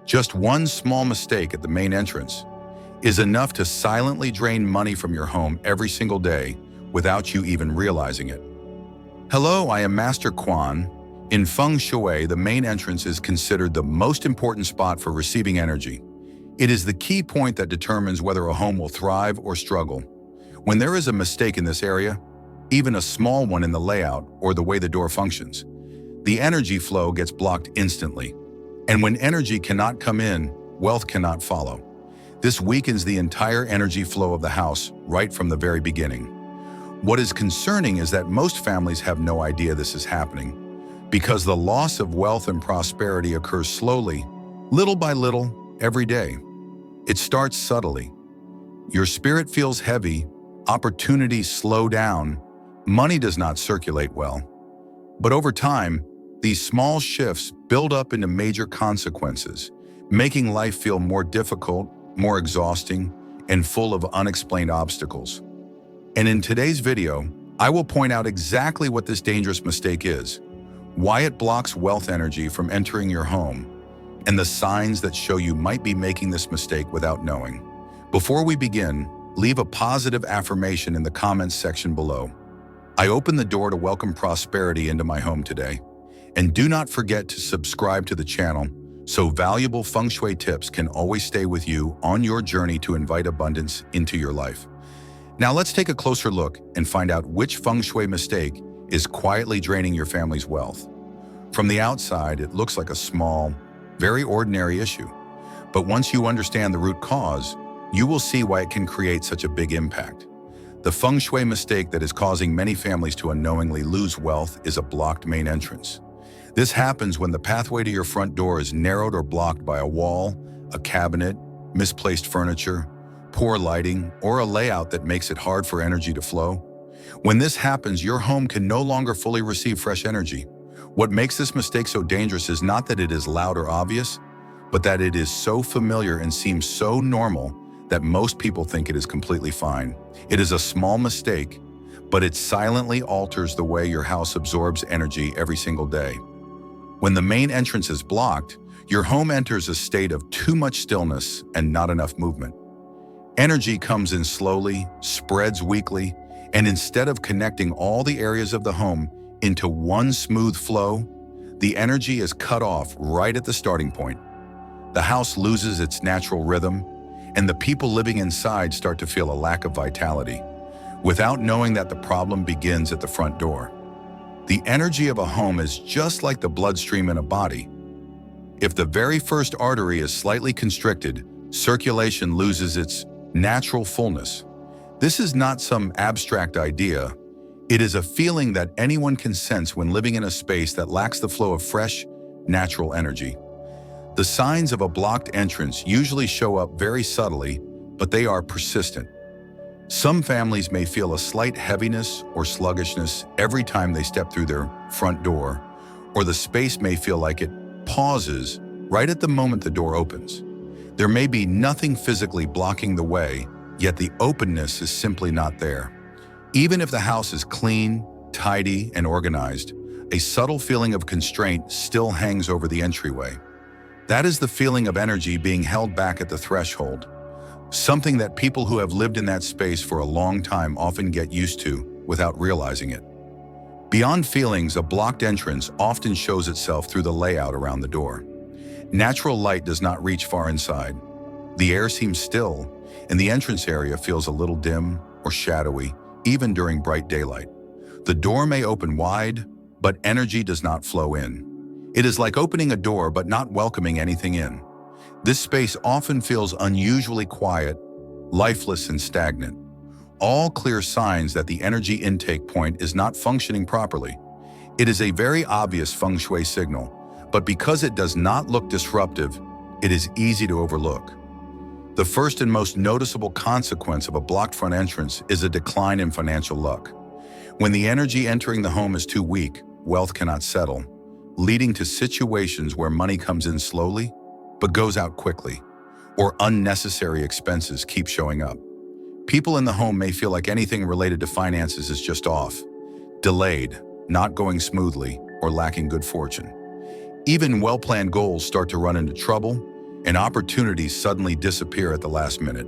Just one small mistake at the main entrance is enough to silently drain money from your home every single day without you even realizing it. Hello, I am Master Quan. In Feng Shui, the main entrance is considered the most important spot for receiving energy. It is the key point that determines whether a home will thrive or struggle. When there is a mistake in this area, even a small one in the layout or the way the door functions, the energy flow gets blocked instantly. And when energy cannot come in, wealth cannot follow. This weakens the entire energy flow of the house right from the very beginning. What is concerning is that most families have no idea this is happening, because the loss of wealth and prosperity occurs slowly, little by little, every day. It starts subtly. Your spirit feels heavy, opportunities slow down, money does not circulate well. But over time, these small shifts build up into major consequences, making life feel more difficult, more exhausting, and full of unexplained obstacles. And in today's video, I will point out exactly what this dangerous mistake is, why it blocks wealth energy from entering your home, and the signs that show you might be making this mistake without knowing. Before we begin, leave a positive affirmation in the comments section below. I open the door to welcome prosperity into my home today. And do not forget to subscribe to the channel so valuable Feng Shui tips can always stay with you on your journey to invite abundance into your life. Now let's take a closer look and find out which Feng Shui mistake is quietly draining your family's wealth. From the outside, it looks like a small, very ordinary issue. But once you understand the root cause, you will see why it can create such a big impact. The Feng Shui mistake that is causing many families to unknowingly lose wealth is a blocked main entrance. This happens when the pathway to your front door is narrowed or blocked by a wall, a cabinet, misplaced furniture, poor lighting, or a layout that makes it hard for energy to flow. When this happens, your home can no longer fully receive fresh energy. What makes this mistake so dangerous is not that it is loud or obvious, but that it is so familiar and seems so normal that most people think it is completely fine. It is a small mistake, but it silently alters the way your house absorbs energy every single day. When the main entrance is blocked, your home enters a state of too much stillness and not enough movement. Energy comes in slowly, spreads weakly, and instead of connecting all the areas of the home into one smooth flow, the energy is cut off right at the starting point. The house loses its natural rhythm, and the people living inside start to feel a lack of vitality, without knowing that the problem begins at the front door. The energy of a home is just like the bloodstream in a body. If the very first artery is slightly constricted, circulation loses its natural fullness. This is not some abstract idea. It is a feeling that anyone can sense when living in a space that lacks the flow of fresh, natural energy. The signs of a blocked entrance usually show up very subtly, but they are persistent. Some families may feel a slight heaviness or sluggishness every time they step through their front door, or the space may feel like it pauses right at the moment the door opens. There may be nothing physically blocking the way, yet the openness is simply not there. Even if the house is clean, tidy, and organized, a subtle feeling of constraint still hangs over the entryway. That is the feeling of energy being held back at the threshold, something that people who have lived in that space for a long time often get used to without realizing it. Beyond feelings, a blocked entrance often shows itself through the layout around the door. Natural light does not reach far inside. The air seems still, and the entrance area feels a little dim or shadowy, even during bright daylight. The door may open wide, but energy does not flow in. It is like opening a door but not welcoming anything in. This space often feels unusually quiet, lifeless, and stagnant. All clear signs that the energy intake point is not functioning properly. It is a very obvious Feng Shui signal, but because it does not look disruptive, it is easy to overlook. The first and most noticeable consequence of a blocked front entrance is a decline in financial luck. When the energy entering the home is too weak, wealth cannot settle, leading to situations where money comes in slowly but goes out quickly, or unnecessary expenses keep showing up. People in the home may feel like anything related to finances is just off, delayed, not going smoothly, or lacking good fortune. Even well-planned goals start to run into trouble, and opportunities suddenly disappear at the last minute.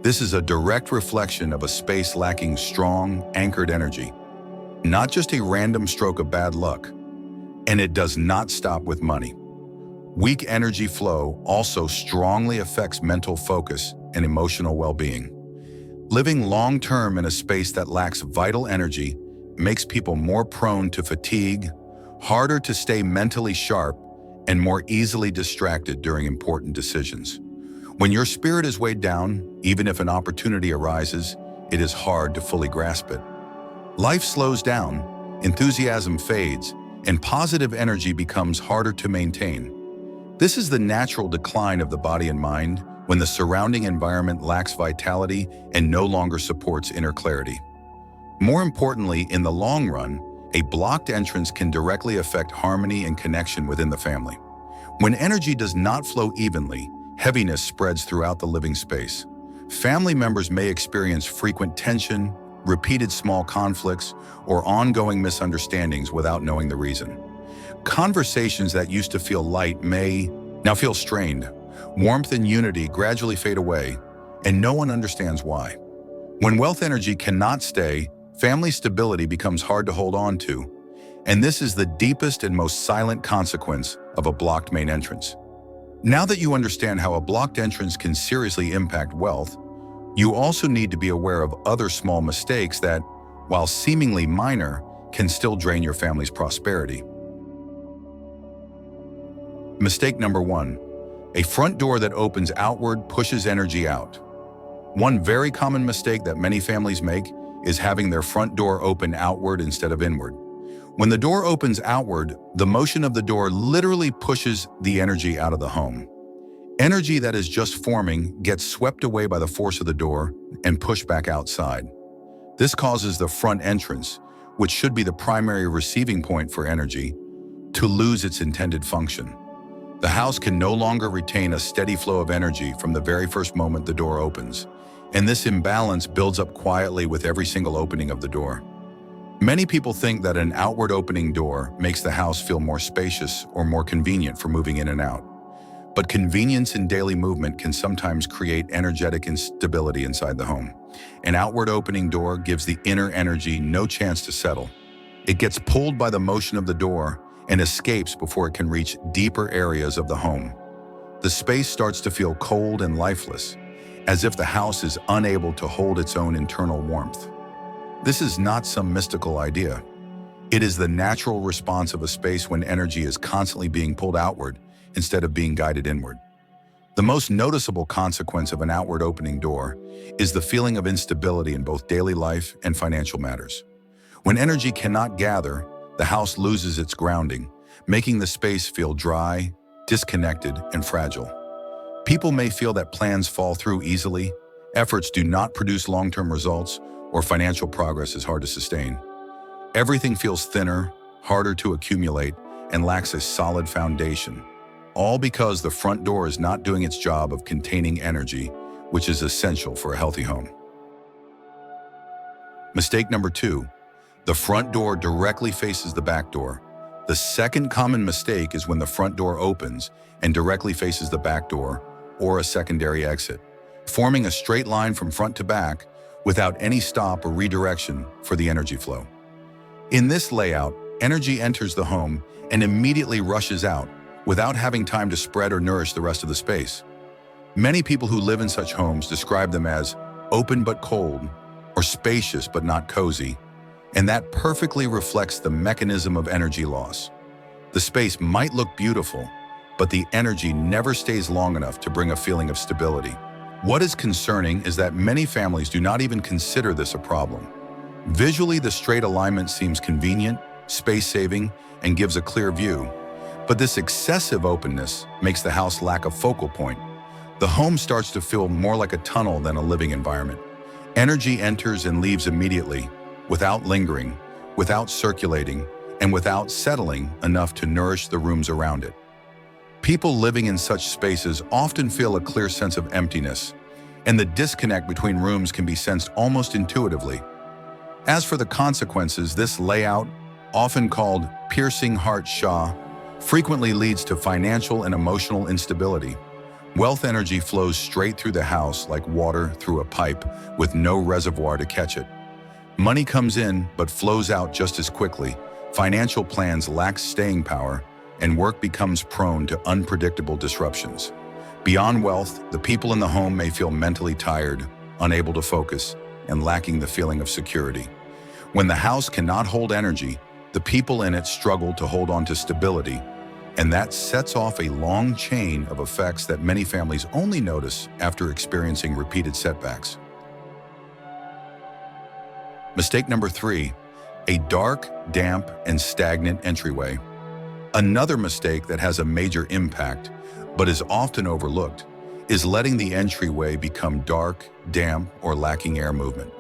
This is a direct reflection of a space lacking strong, anchored energy, not just a random stroke of bad luck. And it does not stop with money. Weak energy flow also strongly affects mental focus and emotional well-being. Living long-term in a space that lacks vital energy makes people more prone to fatigue, harder to stay mentally sharp, and more easily distracted during important decisions. When your spirit is weighed down, even if an opportunity arises, it is hard to fully grasp it. Life slows down, enthusiasm fades, and positive energy becomes harder to maintain. This is the natural decline of the body and mind when the surrounding environment lacks vitality and no longer supports inner clarity. More importantly, in the long run, a blocked entrance can directly affect harmony and connection within the family. When energy does not flow evenly, heaviness spreads throughout the living space. Family members may experience frequent tension, repeated small conflicts, or ongoing misunderstandings without knowing the reason. Conversations that used to feel light may now feel strained. Warmth and unity gradually fade away, and no one understands why. When wealth energy cannot stay, family stability becomes hard to hold on to, and this is the deepest and most silent consequence of a blocked main entrance. Now that you understand how a blocked entrance can seriously impact wealth, you also need to be aware of other small mistakes that, while seemingly minor, can still drain your family's prosperity. Mistake number 1. A front door that opens outward pushes energy out. One very common mistake that many families make is having their front door open outward instead of inward. When the door opens outward, the motion of the door literally pushes the energy out of the home. Energy that is just forming gets swept away by the force of the door and pushed back outside. This causes the front entrance, which should be the primary receiving point for energy, to lose its intended function. The house can no longer retain a steady flow of energy from the very first moment the door opens, and this imbalance builds up quietly with every single opening of the door. Many people think that an outward opening door makes the house feel more spacious or more convenient for moving in and out. But convenience in daily movement can sometimes create energetic instability inside the home. An outward opening door gives the inner energy no chance to settle. It gets pulled by the motion of the door and escapes before it can reach deeper areas of the home. The space starts to feel cold and lifeless, as if the house is unable to hold its own internal warmth. This is not some mystical idea. It is the natural response of a space when energy is constantly being pulled outward instead of being guided inward. The most noticeable consequence of an outward opening door is the feeling of instability in both daily life and financial matters. When energy cannot gather, the house loses its grounding, making the space feel dry, disconnected, and fragile. People may feel that plans fall through easily, efforts do not produce long-term results, or financial progress is hard to sustain. Everything feels thinner, harder to accumulate, and lacks a solid foundation, all because the front door is not doing its job of containing energy, which is essential for a healthy home. Mistake number 2. The front door directly faces the back door. The second common mistake is when the front door opens and directly faces the back door or a secondary exit, forming a straight line from front to back without any stop or redirection for the energy flow. In this layout, energy enters the home and immediately rushes out without having time to spread or nourish the rest of the space. Many people who live in such homes describe them as open but cold or spacious but not cozy, and that perfectly reflects the mechanism of energy loss. The space might look beautiful, but the energy never stays long enough to bring a feeling of stability. What is concerning is that many families do not even consider this a problem. Visually, the straight alignment seems convenient, space-saving, and gives a clear view. But this excessive openness makes the house lack a focal point. The home starts to feel more like a tunnel than a living environment. Energy enters and leaves immediately, without lingering, without circulating, and without settling enough to nourish the rooms around it. People living in such spaces often feel a clear sense of emptiness, and the disconnect between rooms can be sensed almost intuitively. As for the consequences, this layout, often called piercing heart Shah, frequently leads to financial and emotional instability. Wealth energy flows straight through the house like water through a pipe with no reservoir to catch it. Money comes in but flows out just as quickly. Financial plans lack staying power, and work becomes prone to unpredictable disruptions. Beyond wealth, the people in the home may feel mentally tired, unable to focus, and lacking the feeling of security. When the house cannot hold energy, the people in it struggle to hold on to stability, and that sets off a long chain of effects that many families only notice after experiencing repeated setbacks. Mistake number 3, a dark, damp, and stagnant entryway. Another mistake that has a major impact, but is often overlooked, is letting the entryway become dark, damp, or lacking air movement.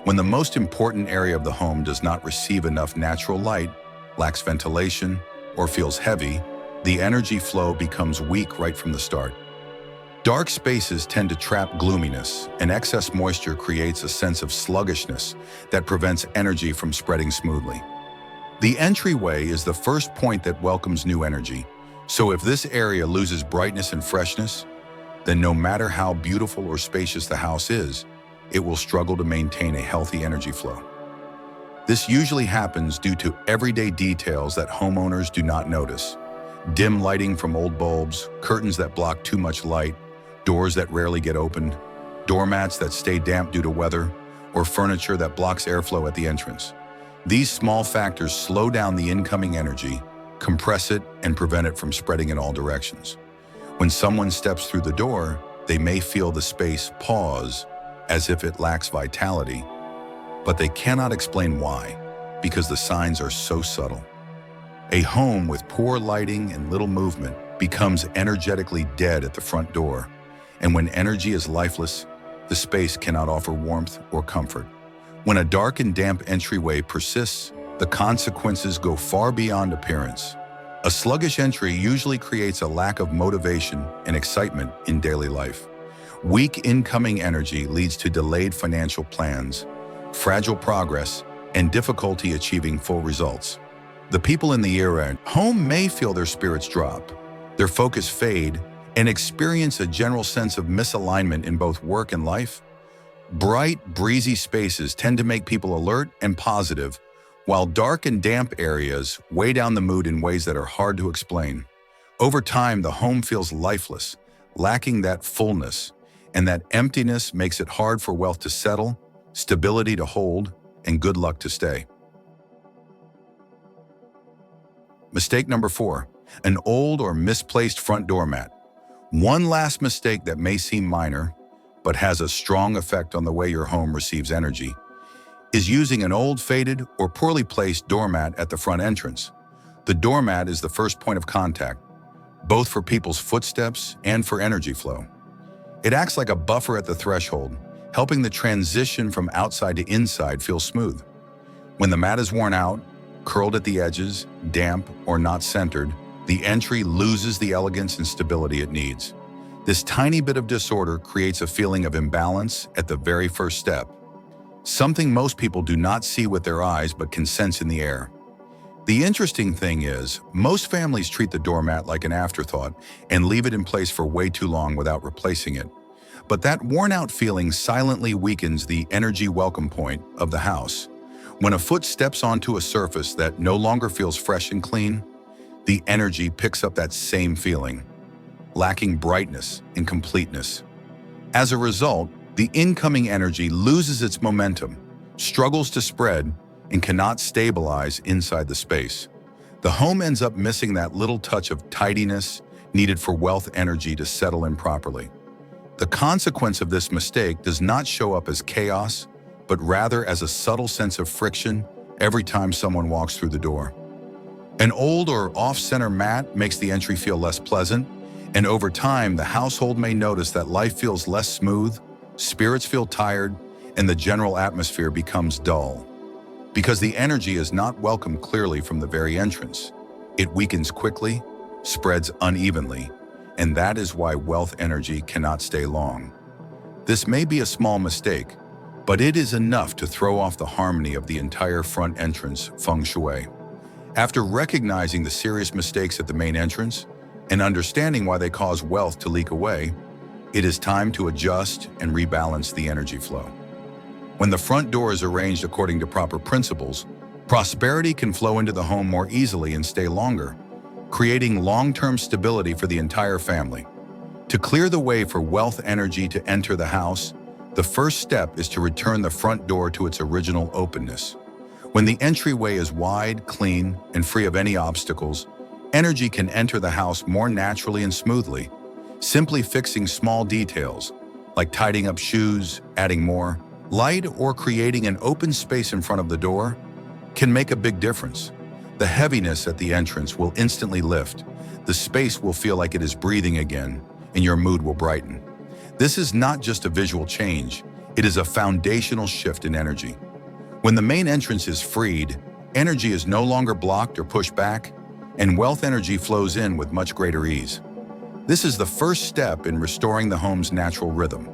When the most important area of the home does not receive enough natural light, lacks ventilation, or feels heavy, the energy flow becomes weak right from the start. Dark spaces tend to trap gloominess, and excess moisture creates a sense of sluggishness that prevents energy from spreading smoothly. The entryway is the first point that welcomes new energy, so if this area loses brightness and freshness, then no matter how beautiful or spacious the house is, it will struggle to maintain a healthy energy flow. This usually happens due to everyday details that homeowners do not notice. Dim lighting from old bulbs, curtains that block too much light, doors that rarely get opened, doormats that stay damp due to weather, or furniture that blocks airflow at the entrance. These small factors slow down the incoming energy, compress it, and prevent it from spreading in all directions. When someone steps through the door, they may feel the space pause, as if it lacks vitality, but they cannot explain why, because the signs are so subtle. A home with poor lighting and little movement becomes energetically dead at the front door, and when energy is lifeless, the space cannot offer warmth or comfort. When a dark and damp entryway persists, the consequences go far beyond appearance. A sluggish entry usually creates a lack of motivation and excitement in daily life. Weak incoming energy leads to delayed financial plans, fragile progress, and difficulty achieving full results. The people in the year-end home may feel their spirits drop, their focus fade, and experience a general sense of misalignment in both work and life. Bright, breezy spaces tend to make people alert and positive, while dark and damp areas weigh down the mood in ways that are hard to explain. Over time, the home feels lifeless, lacking that fullness, and that emptiness makes it hard for wealth to settle, stability to hold, and good luck to stay. Mistake number 4, an old or misplaced front doormat. One last mistake that may seem minor, but has a strong effect on the way your home receives energy, is using an old, faded, or poorly placed doormat at the front entrance. The doormat is the first point of contact, both for people's footsteps and for energy flow. It acts like a buffer at the threshold, helping the transition from outside to inside feel smooth. When the mat is worn out, curled at the edges, damp, or not centered, the entry loses the elegance and stability it needs. This tiny bit of disorder creates a feeling of imbalance at the very first step, something most people do not see with their eyes but can sense in the air. The interesting thing is, most families treat the doormat like an afterthought and leave it in place for way too long without replacing it. But that worn-out feeling silently weakens the energy welcome point of the house. When a foot steps onto a surface that no longer feels fresh and clean, the energy picks up that same feeling, lacking brightness and completeness. As a result, the incoming energy loses its momentum, struggles to spread, and cannot stabilize inside the space. The home ends up missing that little touch of tidiness needed for wealth energy to settle in properly. The consequence of this mistake does not show up as chaos, but rather as a subtle sense of friction every time someone walks through the door. An old or off-center mat makes the entry feel less pleasant, and over time, the household may notice that life feels less smooth, spirits feel tired, and the general atmosphere becomes dull. Because the energy is not welcomed clearly from the very entrance, it weakens quickly, spreads unevenly, and that is why wealth energy cannot stay long. This may be a small mistake, but it is enough to throw off the harmony of the entire front entrance Feng Shui. After recognizing the serious mistakes at the main entrance, and understanding why they cause wealth to leak away, it is time to adjust and rebalance the energy flow. When the front door is arranged according to proper principles, prosperity can flow into the home more easily and stay longer, creating long-term stability for the entire family. To clear the way for wealth energy to enter the house, the first step is to return the front door to its original openness. When the entryway is wide, clean, and free of any obstacles, energy can enter the house more naturally and smoothly. Simply fixing small details, like tidying up shoes, adding more light, or creating an open space in front of the door, can make a big difference. The heaviness at the entrance will instantly lift, the space will feel like it is breathing again, and your mood will brighten. This is not just a visual change, it is a foundational shift in energy. When the main entrance is freed, energy is no longer blocked or pushed back, and wealth energy flows in with much greater ease. This is the first step in restoring the home's natural rhythm.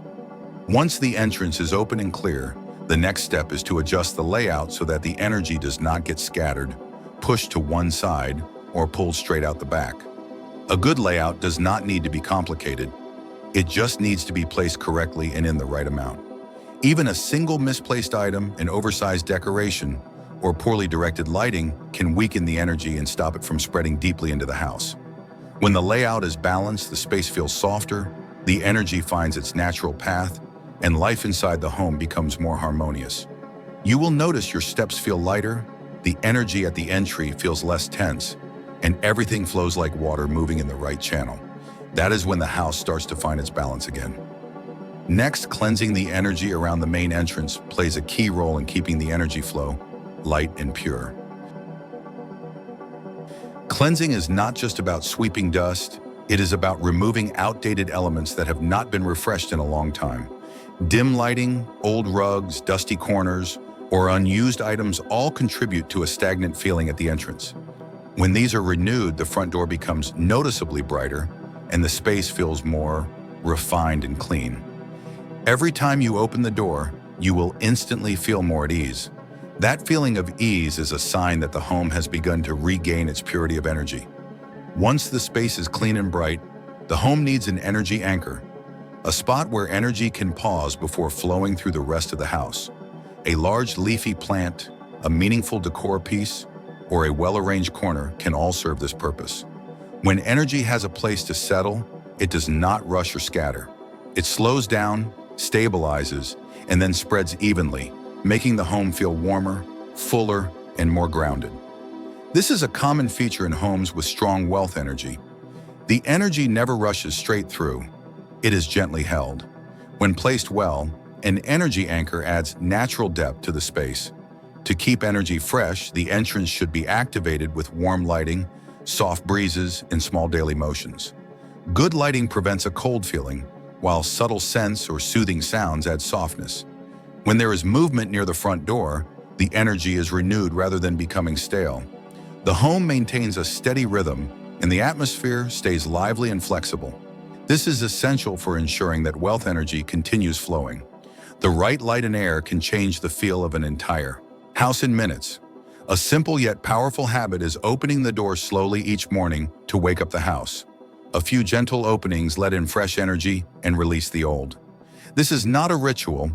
Once the entrance is open and clear, the next step is to adjust the layout so that the energy does not get scattered, pushed to one side, or pulled straight out the back. A good layout does not need to be complicated. It just needs to be placed correctly and in the right amount. Even a single misplaced item, an oversized decoration, or poorly directed lighting can weaken the energy and stop it from spreading deeply into the house. When the layout is balanced, the space feels softer, the energy finds its natural path, and life inside the home becomes more harmonious. You will notice your steps feel lighter, the energy at the entry feels less tense, and everything flows like water moving in the right channel. That is when the house starts to find its balance again. Next, cleansing the energy around the main entrance plays a key role in keeping the energy flow light and pure. Cleansing is not just about sweeping dust, it is about removing outdated elements that have not been refreshed in a long time. Dim lighting, old rugs, dusty corners, or unused items all contribute to a stagnant feeling at the entrance. When these are renewed, the front door becomes noticeably brighter, and the space feels more refined and clean. Every time you open the door, you will instantly feel more at ease. That feeling of ease is a sign that the home has begun to regain its purity of energy. Once the space is clean and bright, the home needs an energy anchor, a spot where energy can pause before flowing through the rest of the house. A large leafy plant, a meaningful decor piece, or a well-arranged corner can all serve this purpose. When energy has a place to settle, it does not rush or scatter. It slows down, stabilizes, and then spreads evenly, making the home feel warmer, fuller, and more grounded. This is a common feature in homes with strong wealth energy. The energy never rushes straight through. It is gently held. When placed well, an energy anchor adds natural depth to the space. To keep energy fresh, the entrance should be activated with warm lighting, soft breezes, and small daily motions. Good lighting prevents a cold feeling, while subtle scents or soothing sounds add softness. When there is movement near the front door, the energy is renewed rather than becoming stale. The home maintains a steady rhythm, and the atmosphere stays lively and flexible. This is essential for ensuring that wealth energy continues flowing. The right light and air can change the feel of an entire house in minutes. A simple yet powerful habit is opening the door slowly each morning to wake up the house. A few gentle openings let in fresh energy and release the old. This is not a ritual.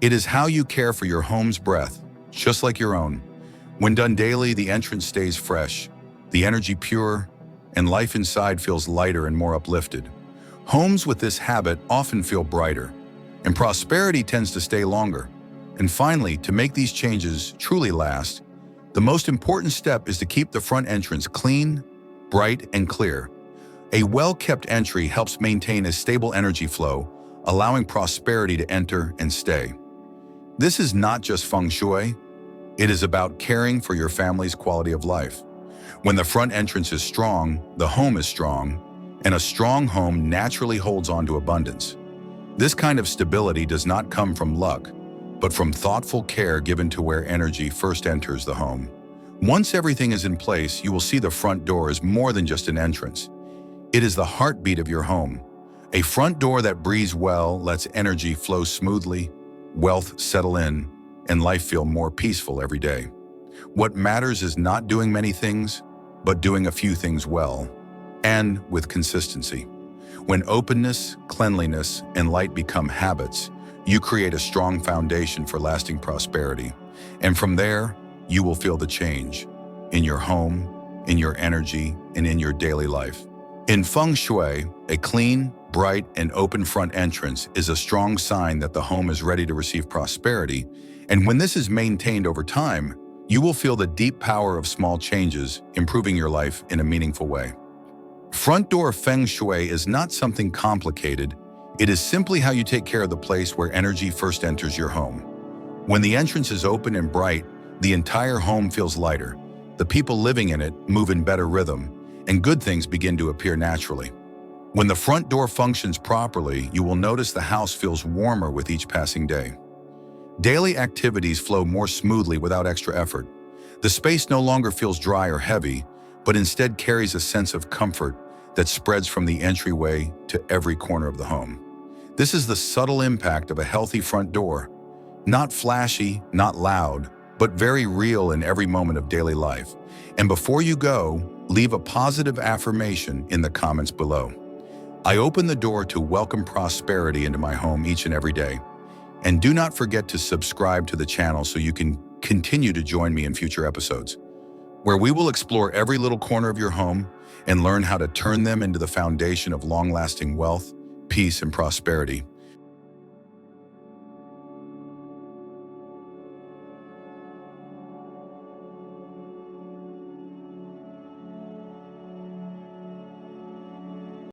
It is how you care for your home's breath, just like your own. When done daily, the entrance stays fresh, the energy pure, and life inside feels lighter and more uplifted. Homes with this habit often feel brighter, and prosperity tends to stay longer. And finally, to make these changes truly last, the most important step is to keep the front entrance clean, bright, and clear. A well-kept entry helps maintain a stable energy flow, allowing prosperity to enter and stay. This is not just Feng Shui, it is about caring for your family's quality of life. When the front entrance is strong, the home is strong, and a strong home naturally holds on to abundance. This kind of stability does not come from luck, but from thoughtful care given to where energy first enters the home. Once everything is in place, you will see the front door as more than just an entrance. It is the heartbeat of your home. A front door that breathes well lets energy flow smoothly, wealth settle in, and life feel more peaceful every day. What matters is not doing many things, but doing a few things well. and with consistency. When openness, cleanliness, and light become habits, you create a strong foundation for lasting prosperity. And from there, you will feel the change in your home, in your energy, and in your daily life. In Feng Shui, a clean, bright, and open front entrance is a strong sign that the home is ready to receive prosperity. And when this is maintained over time, you will feel the deep power of small changes, improving your life in a meaningful way. Front door Feng Shui is not something complicated. It is simply how you take care of the place where energy first enters your home. When the entrance is open and bright, the entire home feels lighter. The people living in it move in better rhythm, and good things begin to appear naturally. When the front door functions properly, you will notice the house feels warmer with each passing day. Daily activities flow more smoothly without extra effort. The space no longer feels dry or heavy, but instead carries a sense of comfort that spreads from the entryway to every corner of the home. This is the subtle impact of a healthy front door. Not flashy, not loud, but very real in every moment of daily life. And before you go, leave a positive affirmation in the comments below. I open the door to welcome prosperity into my home each and every day. And do not forget to subscribe to the channel so you can continue to join me in future episodes, where we will explore every little corner of your home and learn how to turn them into the foundation of long-lasting wealth, peace, and prosperity.